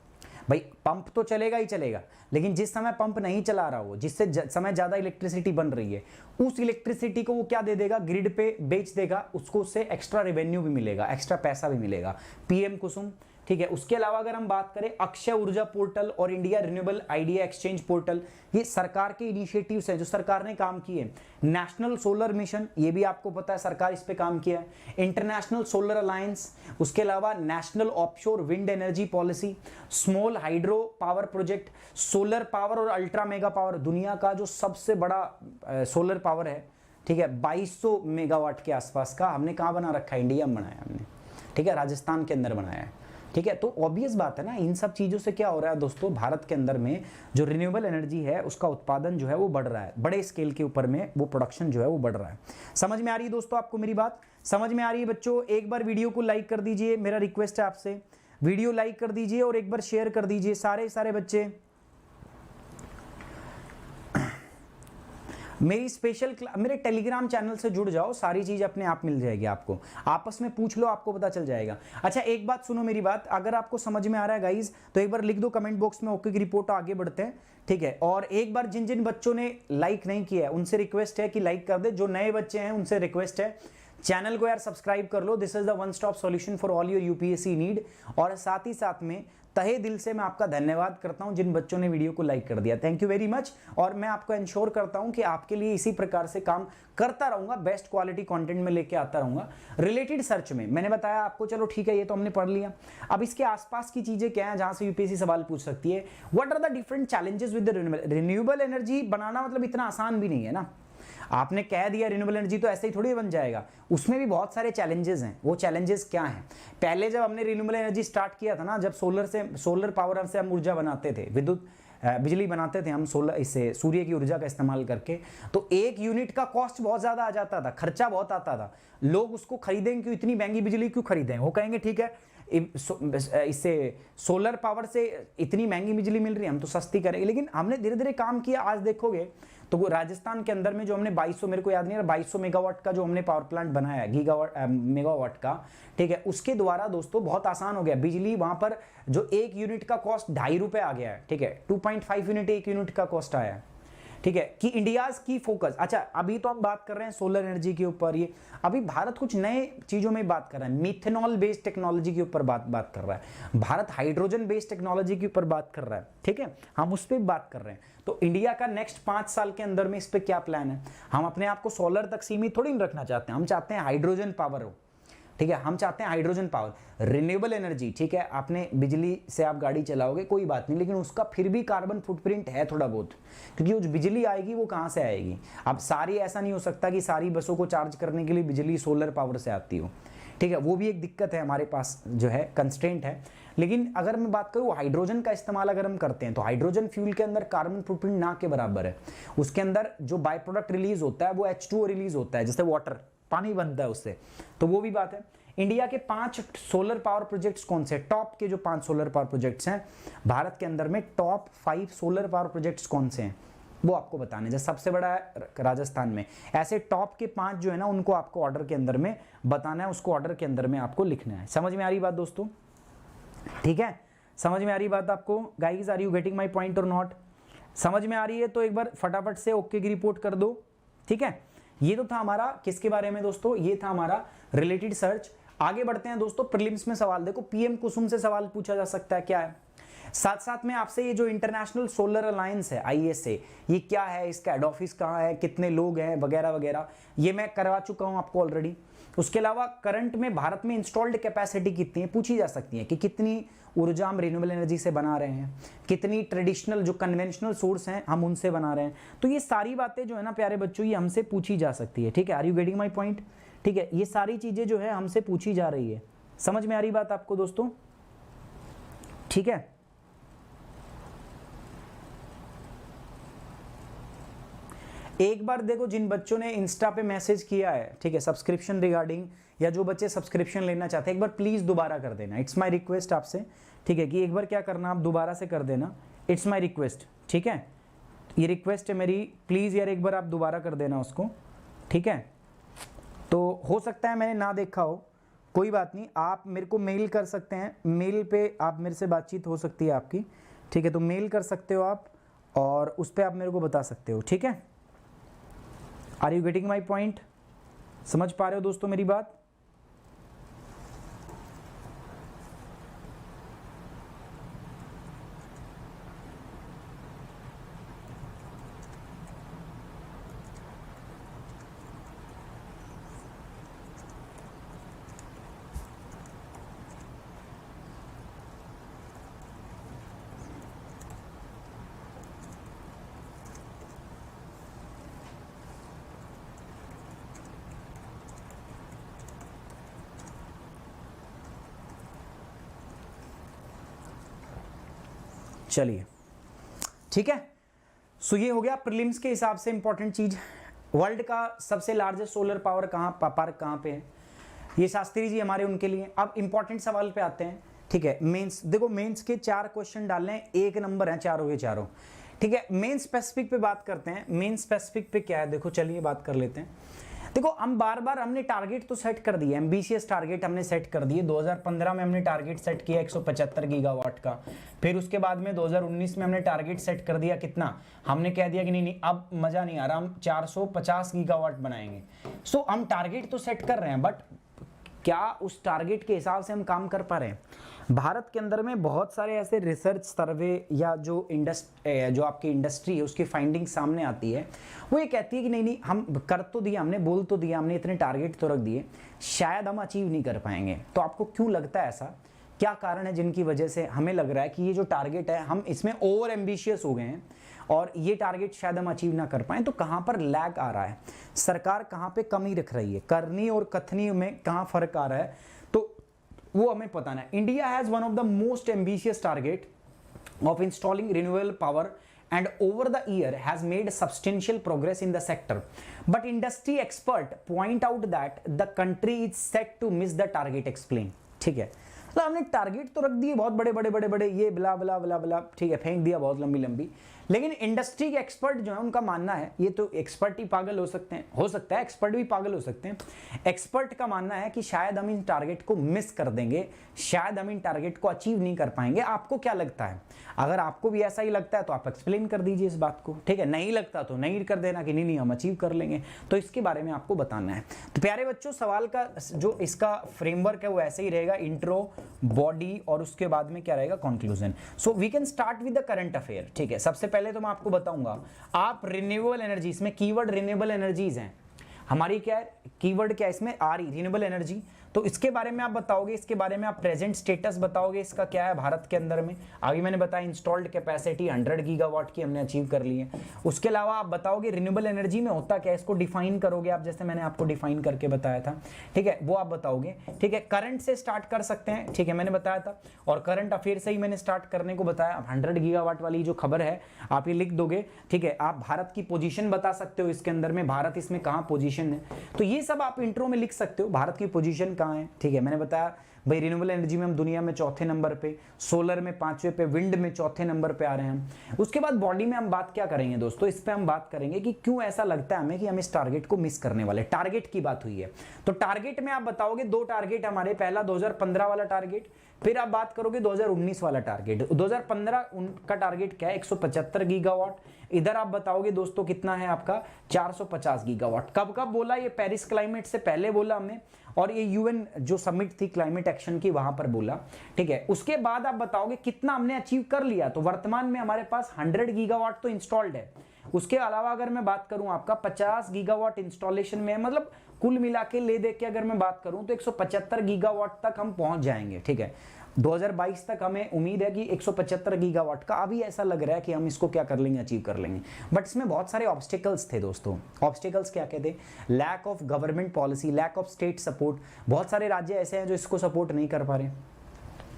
Speaker 1: भाई पंप तो चलेगा ही चलेगा, लेकिन जिस समय पंप नहीं चला रहा हो, जिससे समय ज़्यादा इलेक्ट्रिसिटी बन रही है, उस इलेक्ट्रिसिटी को वो क्या दे देगा, ग्रिड पे बेच देगा, उसको उससे एक्स्ट्रा रेवेन्यू भी मिलेगा, एक्स्ट्रा पैसा भी मिलेगा। पीएम कुसुम, ठीक है। उसके अलावा अगर हम बात करें अक्षय ऊर्जा पोर्टल और India renewable idea exchange portal, ये सरकार के इनिशिएटिव्स हैं जो सरकार ने काम किए। नेशनल सोलर मिशन, ये भी आपको पता है सरकार इस पे काम किया है। इंटरनेशनल सोलर अलायंस, उसके अलावा national offshore wind energy policy, small hydro power project, solar power और अल्ट्रा मेगा पावर। दुनिया का जो सबसे बड़ा सोलर पावर है, ठीक है, 2200 मेगावाट के आसपास का, हमने कहाँ बना रखा है, इंडिया में बनाया हमने, ठीक है, राजस्थान के अंदर बनाया है, ठीक है। तो ऑब्वियस बात है ना, इन सब चीज़ों से क्या हो रहा है दोस्तों, भारत के अंदर में जो रिन्यूएबल एनर्जी है उसका उत्पादन जो है वो बढ़ रहा है, बड़े स्केल के ऊपर में वो प्रोडक्शन जो है वो बढ़ रहा है। समझ में आ रही है दोस्तों आपको मेरी बात, समझ में आ रही है बच्चों? एक बार वीडियो को लाइक कर दीजिए, मेरा रिक्वेस्ट है आपसे, वीडियो लाइक कर दीजिए और एक बार शेयर कर दीजिए सारे बच्चे। मेरी स्पेशल मेरे टेलीग्राम चैनल से जुड़ जाओ, सारी चीज अपने आप मिल जाएगी आपको, आपस में पूछ लो, आपको पता चल जाएगा। अच्छा, एक बात सुनो मेरी बात, अगर आपको समझ में आ रहा है गाइज तो एक बार लिख दो कमेंट बॉक्स में ओके की रिपोर्ट, आगे बढ़ते हैं, ठीक है। और एक बार जिन जिन बच्चों ने लाइक नहीं किया है उनसे रिक्वेस्ट है कि लाइक कर दे, जो नए बच्चे हैं उनसे रिक्वेस्ट है चैनल को यार सब्सक्राइब कर लो। This is the one stop solution for all your UPSC need. और साथ ही साथ में तहे दिल से मैं आपका धन्यवाद करता हूं जिन बच्चों ने वीडियो को लाइक कर दिया, थैंक यू वेरी मच। और मैं आपको इंश्योर करता हूं कि आपके लिए इसी प्रकार से काम करता रहूंगा, बेस्ट क्वालिटी कंटेंट में लेके आता रहूंगा। रिलेटेड सर्च में मैंने बताया आपको, चलो ठीक है ये तो हमने पढ़ लिया, अब इसके आसपास की चीजें क्या है जहां से यूपीएससी सवाल पूछ सकती है। What are the different challenges with the renewable energy बनाना, मतलब इतना आसान भी नहीं है ना, आपने कह दिया रिन्यूएबल एनर्जी तो ऐसे ही थोड़ी बन जाएगा, उसमें भी बहुत सारे चैलेंजेस हैं। वो चैलेंजेस क्या हैं? पहले जब हमने रिन्यूएबल एनर्जी स्टार्ट किया था ना, जब सोलर पावर से हम ऊर्जा बनाते थे, विद्युत बिजली बनाते थे हम इससे सूर्य की ऊर्जा का इस्तेमाल करके, तो एक यूनिट का कॉस्ट बहुत ज्यादा आ जाता था, खर्चा बहुत आता था। लोग उसको खरीदेंगे क्यों, इतनी महंगी बिजली क्यों खरीदें? वो कहेंगे ठीक है इससे सोलर पावर से इतनी महंगी बिजली मिल रही है, हम तो सस्ती करेंगे। लेकिन हमने धीरे धीरे काम किया, आज देखोगे तो राजस्थान के अंदर में जो हमने 2200, मेरे को याद नहीं है, 2200 मेगावाट का जो हमने पावर प्लांट बनाया है, गीगावाट मेगावाट का, ठीक है, उसके द्वारा दोस्तों बहुत आसान हो गया बिजली। वहां पर जो 1 यूनिट का कॉस्ट 2.5 रुपए आ गया है, ठीक है, 2.5 यूनिट 1 यूनिट का कॉस्ट आया है, ठीक है, कि इंडियाज की फोकस। अच्छा, अभी तो हम बात कर रहे हैं सोलर एनर्जी के ऊपर, ये अभी भारत कुछ नए चीजों में बात कर रहा है, मिथेनॉल बेस्ड टेक्नोलॉजी के ऊपर बात कर रहा है, भारत हाइड्रोजन बेस्ड टेक्नोलॉजी के ऊपर बात कर रहा है, ठीक है, हम उस पर बात कर रहे हैं। तो इंडिया का नेक्स्ट 5 साल के अंदर में इस पर क्या प्लान है? हम अपने आप को सोलर तक सीमित थोड़ी नहीं रखना चाहते हैं, हम चाहते हैं हाइड्रोजन पावर हो, ठीक है, हम चाहते हैं हाइड्रोजन पावर, रिन्यूएबल एनर्जी, ठीक है, आपने बिजली से आप गाड़ी चलाओगे कोई बात नहीं, लेकिन उसका फिर भी कार्बन फुटप्रिंट है थोड़ा बहुत, क्योंकि वो जो बिजली आएगी वो कहाँ से आएगी? अब सारी, ऐसा नहीं हो सकता कि सारी बसों को चार्ज करने के लिए बिजली सोलर पावर से आती हो, ठीक है, वो भी एक दिक्कत है हमारे पास, जो है कंस्ट्रेंट है। लेकिन अगर मैं बात करूँ हाइड्रोजन का इस्तेमाल अगर हम करते हैं, तो हाइड्रोजन फ्यूल के अंदर कार्बन फुटप्रिंट ना के बराबर है, उसके अंदर जो बाय प्रोडक्ट रिलीज होता है वो H2O रिलीज होता है, जैसे वाटर, पानी बनता है उससे, तो वो भी बात है। इंडिया के 5 सोलर पावर प्रोजेक्ट्स कौन से? टॉप के जो 5 सोलर पावर प्रोजेक्ट्स हैं भारत के अंदर में, टॉप 5 सोलर पावर प्रोजेक्ट्स कौन से हैं वो आपको बताने। जैसे सबसे बड़ा है राजस्थान में, ऐसे टॉप के 5 जो है ना, उनको आपको ऑर्डर के अंदर में बताना है, उसको ऑर्डर के अंदर में आपको लिखना है। समझ में आ रही बात दोस्तों? ठीक है, समझ में आ रही बात आपको? Guys, are you getting my point or not? समझ में आ रही है तो एक बार फटाफट से ओके की रिपोर्ट कर दो, ठीक है। ये तो था हमारा किसके बारे में दोस्तों, ये था हमारा रिलेटेड सर्च। आगे बढ़ते हैं दोस्तों, प्रीलिम्स में सवाल देखो, पीएम कुसुम से सवाल पूछा जा सकता है, क्या है? साथ साथ में आपसे ये जो इंटरनेशनल सोलर अलायंस है ISA, ये क्या है, इसका हेड ऑफिस कहाँ है, कितने लोग हैं, वगैरह वगैरह, ये मैं करवा चुका हूं आपको ऑलरेडी। उसके अलावा करंट में भारत में इंस्टॉल्ड कैपेसिटी कितनी है, पूछी जा सकती है कि कितनी ऊर्जा हम रिन्यूएबल एनर्जी से बना रहे हैं, कितनी ट्रेडिशनल जो कन्वेंशनल सोर्स हैं हम उनसे बना रहे हैं। तो ये सारी बातें जो है ना प्यारे बच्चों, ये हमसे पूछी जा सकती है, ठीक है। Are you getting my point? ठीक है, ये सारी चीजें जो है हमसे पूछी जा रही है। समझ में आ रही बात आपको दोस्तों? ठीक है, एक बार देखो, जिन बच्चों ने इंस्टा पे मैसेज किया है, ठीक है, सब्सक्रिप्शन रिगार्डिंग, या जो बच्चे सब्सक्रिप्शन लेना चाहते हैं, एक बार प्लीज दोबारा कर देना। इट्स माय रिक्वेस्ट आपसे, ठीक है, कि एक बार क्या करना, आप दोबारा से कर देना। इट्स माय रिक्वेस्ट, ठीक है, ये रिक्वेस्ट है मेरी, प्लीज यार एक बार आप दोबारा कर देना उसको, ठीक है। तो हो सकता है मैंने ना देखा हो, कोई बात नहीं, आप मेरे को मेल कर सकते हैं, मेल पे आप मेरे से बातचीत हो सकती है आपकी, ठीक है, तो मेल कर सकते हो आप, और उस पर आप मेरे को बता सकते हो, ठीक है। Are you getting my point? समझ पा रहे हो दोस्तों मेरी बात? चलिए, ठीक है। सो ये हो गया प्रीलिम्स के हिसाब से इंपॉर्टेंट चीज। वर्ल्ड का सबसे लार्जेस्ट सोलर पावर पार्क कहाँ पे है, ये शास्त्री जी हमारे उनके लिए। अब इंपॉर्टेंट सवाल पे आते हैं, ठीक है। मेंस देखो, मेंस के 4 क्वेश्चन डालने हैं, 1 नंबर है चारों के चारों, ठीक है। मेन स्पेसिफिक पे बात करते हैं। मेन स्पेसिफिक पे क्या है, देखो चलिए बात कर लेते हैं। देखो, हम बार बार हमने टारगेट तो सेट कर दिया, एम्बिशियस टारगेट हमने सेट कर दिए। 2015 में हमने टारगेट सेट किया 175 गीगावाट का, फिर उसके बाद में 2019 में हमने टारगेट सेट कर दिया कितना, हमने कह दिया कि नहीं अब मजा नहीं आ रहा, हम 450 गीगावाट बनाएंगे। सो हम टारगेट तो सेट कर रहे हैं, बट क्या उस टारगेट के हिसाब से हम काम कर पा रहे हैं? भारत के अंदर में बहुत सारे ऐसे रिसर्च सर्वे या जो आपकी इंडस्ट्री है उसकी फाइंडिंग सामने आती है, वो ये कहती है कि नहीं हम कर तो दिया, हमने बोल तो दिया, हमने इतने टारगेट तो रख दिए, शायद हम अचीव नहीं कर पाएंगे। तो आपको क्यों लगता है ऐसा, क्या कारण है जिनकी वजह से हमें लग रहा है कि ये जो टारगेट है हम इसमें ओवर एम्बिशियस हो गए हैं और ये टारगेट शायद हम अचीव ना कर पाए? तो कहां पर लैग आ रहा है, सरकार कहां पे कमी रख रही है, करनी और कथनी में कहां फर्क आ रहा है, तो वो हमें पता ना। India has one of the most ambitious target of installing renewable power and over the year has made substantial progress in the sector, but industry expert point out that the country is set to miss the target. Explain, ठीक है। तो हमने target तो रख दिए बहुत बड़े बड़े बड़े बड़े, ये बिला बिला बिला बिला, ठीक है, फेंक दिया बहुत लंबी लंबी, लेकिन इंडस्ट्री के एक्सपर्ट जो है उनका मानना है, ये तो एक्सपर्ट ही पागल हो सकते हैं, हो सकता है एक्सपर्ट भी पागल हो सकते हैं, एक्सपर्ट का मानना है कि शायद हम इन टारगेट को मिस कर देंगे, शायद हम इन टारगेट को अचीव नहीं कर पाएंगे। आपको क्या लगता है? अगर आपको भी ऐसा ही लगता है तो आप एक्सप्लेन कर दीजिए इस बात को, ठीक है। नहीं लगता तो नहीं कर देना कि नहीं हम अचीव कर लेंगे, तो इसके बारे में आपको बताना है। तो प्यारे बच्चों, सवाल का जो इसका फ्रेमवर्क है वो ऐसे ही रहेगा, इंट्रो, बॉडी और उसके बाद में क्या रहेगा, conclusion. So we can start with the current affair, ठीक है। सबसे पहले तो मैं आपको बताऊंगा, आप रिन्यूएबल एनर्जी, इसमें कीवर्ड रिन्यूएबल एनर्जीज हैं हमारी, क्या है कीवर्ड, क्या इसमें आ रही रिन्यूएबल एनर्जी, तो इसके बारे में आप बताओगे, इसके बारे में आप प्रेजेंट स्टेटस बताओगे, इसका क्या है भारत के अंदर में। अभी मैंने बताया इंस्टॉल्ड कैपेसिटी 100 गीगावाट की हमने अचीव कर ली है। उसके अलावा आप बताओगे रिन्यूएबल एनर्जी में होता क्या है, इसको डिफाइन करोगे आप, जैसे मैंने आपको डिफाइन करके बताया था, ठीक है, वो आप बताओगे, ठीक है। करंट से स्टार्ट कर सकते हैं, ठीक है, मैंने बताया था, और करंट अफेयर से ही मैंने स्टार्ट करने को बताया। 100 गीगावाट वाली जो खबर है आप ये लिख दोगे, ठीक है। आप भारत की पोजीशन बता सकते हो इसके अंदर में, भारत इसमें कहाँ पोजीशन है, तो ये सब आप इंट्रो में लिख सकते हो, भारत की पोजीशन कहाँ है, ठीक है। मैंने बताया भाई रिन्यूएबल एनर्जी में हम दुनिया में चौथे नंबर पे, सोलर में 5वें पे, विंड में चौथे नंबर पे आ रहे हैं। उसके बाद बॉडी में हम बात क्या करेंगे दोस्तों, इस पे हम बात करेंगे कि क्यों ऐसा लगता है हमें कि हम इस टारगेट को मिस करने वाले, टारगेट की बात हुई है। तो टारगेट में आप बताओगे 2 टारगेट हमारे, पहला 2015 वाला टारगेट, फिर आप बात करोगे 2019 वाला टारगेट। 2015 का टारगेट क्या है, 175 गीगावाट। इधर आप बताओगे दोस्तों कितना है आपका, 450 गीगावाट। कब कब बोला, ये पेरिस क्लाइमेट से पहले बोला हमने, और ये यूएन जो समिट थी क्लाइमेट एक्शन की, वहां पर बोला, ठीक है। उसके बाद आप बताओगे कितना हमने अचीव कर लिया, तो वर्तमान में हमारे पास 100 गीगावाट तो इंस्टॉल्ड है। उसके अलावा अगर मैं बात करूं आपका 50 गीगावाट इंस्टॉलेशन में, मतलब कुल मिला के ले दे के अगर मैं बात करूं तो 175 गीगावाट तक हम पहुंच जाएंगे, ठीक है। 2022 तक हमें उम्मीद है कि 175 गीगावाट का, अभी ऐसा लग रहा है कि हम इसको क्या कर लेंगे, अचीव कर लेंगे। बट इसमें बहुत सारे ऑब्स्टिकल्स थे दोस्तों। ऑब्स्टिकल्स क्या कहते हैं, lack of government policy, lack of state support. बहुत सारे राज्य ऐसे हैं जो इसको सपोर्ट नहीं कर पा रहे,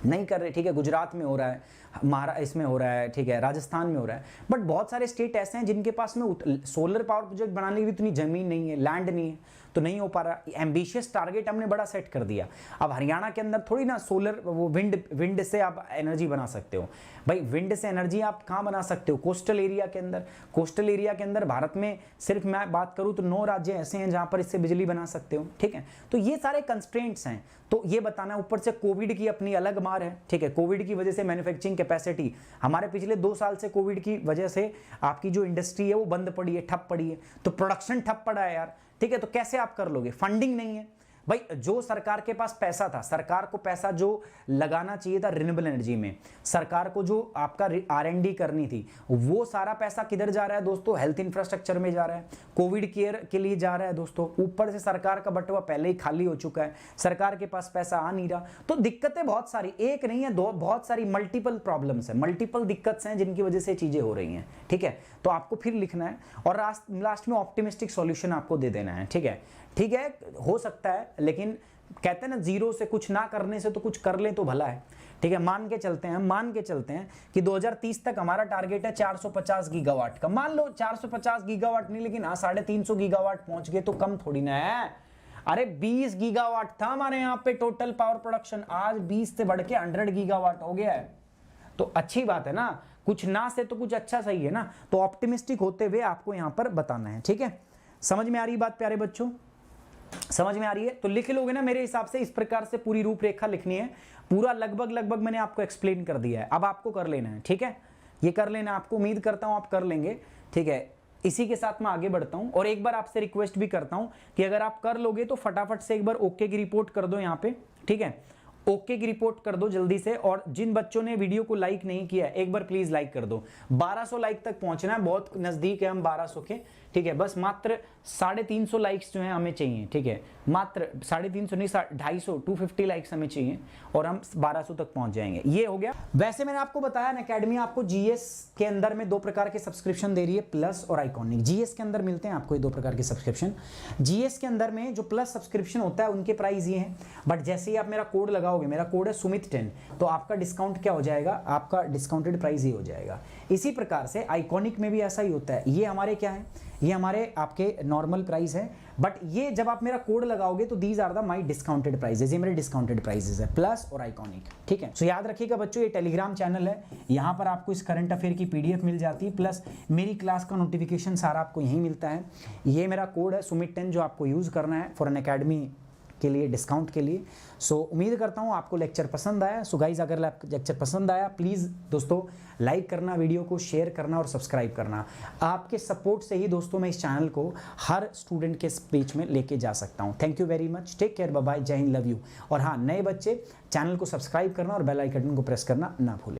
Speaker 1: नहीं कर रहे, ठीक है। गुजरात में हो रहा है, इसमें हो रहा है, ठीक है, राजस्थान में हो रहा है। बट बहुत सारे स्टेट ऐसे हैं जिनके पास में सोलर पावर प्रोजेक्ट बनाने की भी इतनी जमीन नहीं है, लैंड नहीं है, तो नहीं हो पा रहा। एम्बिशियस टारगेट हमने बड़ा सेट कर दिया। अब हरियाणा के अंदर थोड़ी ना सोलर, वो विंड से आप एनर्जी बना सकते हो भाई, विंड से एनर्जी आप कहाँ बना सकते हो, कोस्टल एरिया के अंदर। कोस्टल एरिया के अंदर भारत में सिर्फ मैं बात करूँ तो 9 राज्य ऐसे हैं जहाँ पर इससे बिजली बना सकते हो, ठीक है। तो ये सारे कंस्ट्रेंट्स हैं, तो ये बताना। ऊपर से कोविड की अपनी अलग मार है, ठीक है। कोविड की वजह से मैन्युफैक्चरिंग कैपेसिटी हमारे पिछले 2 साल से कोविड की वजह से आपकी जो इंडस्ट्री है वो बंद पड़ी है, ठप पड़ी है, तो प्रोडक्शन ठप पड़ा है यार, ठीक है। तो कैसे आप कर लोगे, फंडिंग नहीं है भाई। जो सरकार के पास पैसा था, सरकार को पैसा जो लगाना चाहिए था रिन्यूएबल एनर्जी में, सरकार को जो आपका R&D करनी थी, वो सारा पैसा किधर जा रहा है दोस्तों, हेल्थ इंफ्रास्ट्रक्चर में जा रहा है, कोविड केयर के लिए जा रहा है दोस्तों। ऊपर से सरकार का बटुआ पहले ही खाली हो चुका है, सरकार के पास पैसा आ नहीं रहा। तो दिक्कतें बहुत सारी, एक नहीं है, दो, बहुत सारी मल्टीपल प्रॉब्लम्स है, मल्टीपल दिक्कत हैं जिनकी वजह से चीजें हो रही हैं, ठीक है। तो आपको फिर लिखना है और लास्ट में ऑप्टिमिस्टिक सॉल्यूशन आपको दे देना है, ठीक है। ठीक है, हो सकता है, लेकिन कहते हैं ना, जीरो से कुछ ना करने से तो कुछ कर ले तो भला है, ठीक है। मान के चलते हैं कि 2030 तक हमारा टारगेट है 450 गीगावाट का। मान लो 450 गीगावाट नहीं, लेकिन 350 गीगावाट पहुंच गए तो कम थोड़ी ना है। अरे 20 गीगावाट था हमारे यहाँ पे टोटल पावर प्रोडक्शन, आज 20 से बढ़ के 100 गीगावाट हो गया है, तो अच्छी बात है ना। कुछ ना से तो कुछ अच्छा सही है ना। तो ऑप्टिमिस्टिक होते हुए आपको यहां पर बताना है, ठीक है। समझ में आ रही बात प्यारे बच्चों, समझ में आ रही है? तो लिख लोगे ना मेरे हिसाब से, इस प्रकार से पूरी रूपरेखा लिखनी है। पूरा लगभग मैंने आपको एक्सप्लेन कर दिया है, अब आपको कर लेना है, ठीक है। ये कर लेना आपको, उम्मीद करता हूं आप कर लेंगे, ठीक है। इसी के साथ मैं आगे बढ़ता हूं और एक बार आपसे रिक्वेस्ट भी करता हूं कि अगर आप कर लोगे तो फटाफट से एक बार ओके की रिपोर्ट कर दो यहाँ पे, ठीक है। ओके की रिपोर्ट कर दो जल्दी से। और जिन बच्चों ने वीडियो को लाइक नहीं किया है, एक बार प्लीज लाइक कर दो। 1200 लाइक तक पहुंचना है, बहुत नजदीक है हम 1200 के, ठीक है। बस मात्र 350 लाइक्स जो है हमें चाहिए, ठीक है। मात्र 350 नहीं, 250 250 लाइक्स हमें चाहिए और हम 1200 तक पहुंच जाएंगे। ये हो गया। वैसे मैंने आपको बताया ना, अकेडमी आपको जीएस के अंदर में 2 प्रकार के सब्सक्रिप्शन दे रही है, प्लस और आइकॉनिक। जीएस के अंदर मिलते हैं आपको ये 2 प्रकार के सब्सक्रिप्शन। जीएस के अंदर में जो प्लस सब्सक्रिप्शन होता है उनके प्राइस ये हैं, बट जैसे ही आप मेरा कोड लगाओगे, मेरा कोड है सुमित10, तो आपका डिस्काउंट क्या हो जाएगा, आपका डिस्काउंटेड प्राइस ही हो जाएगा। इसी प्रकार से आइकॉनिक में भी ऐसा ही होता है। ये हमारे क्या है, ये हमारे आपके नॉर्मल प्राइस है, बट ये जब आप मेरा कोड लगाओगे तो these are the my discounted prices, ये मेरे डिस्काउंटेड प्राइजेज है, प्लस और आइकॉनिक, ठीक है। सो याद रखिएगा बच्चों, ये टेलीग्राम चैनल है, यहाँ पर आपको इस करंट अफेयर की PDF मिल जाती है, प्लस मेरी क्लास का नोटिफिकेशन सारा आपको यहीं मिलता है। ये मेरा कोड है सुमित 10 जो आपको यूज़ करना है फॉर एन अकेडमी के लिए, डिस्काउंट के लिए। सो उम्मीद करता हूँ आपको लेक्चर पसंद आया। सो गाइज अगर लेक्चर पसंद आया प्लीज़ दोस्तों लाइक करना, वीडियो को शेयर करना और सब्सक्राइब करना। आपके सपोर्ट से ही दोस्तों मैं इस चैनल को हर स्टूडेंट के स्पीच में लेके जा सकता हूँ। Thank you very much, take care, bye bye, जय हिंद, लव यू। और हाँ, नए बच्चे चैनल को सब्सक्राइब करना और बेल आइकन को प्रेस करना ना भूलें।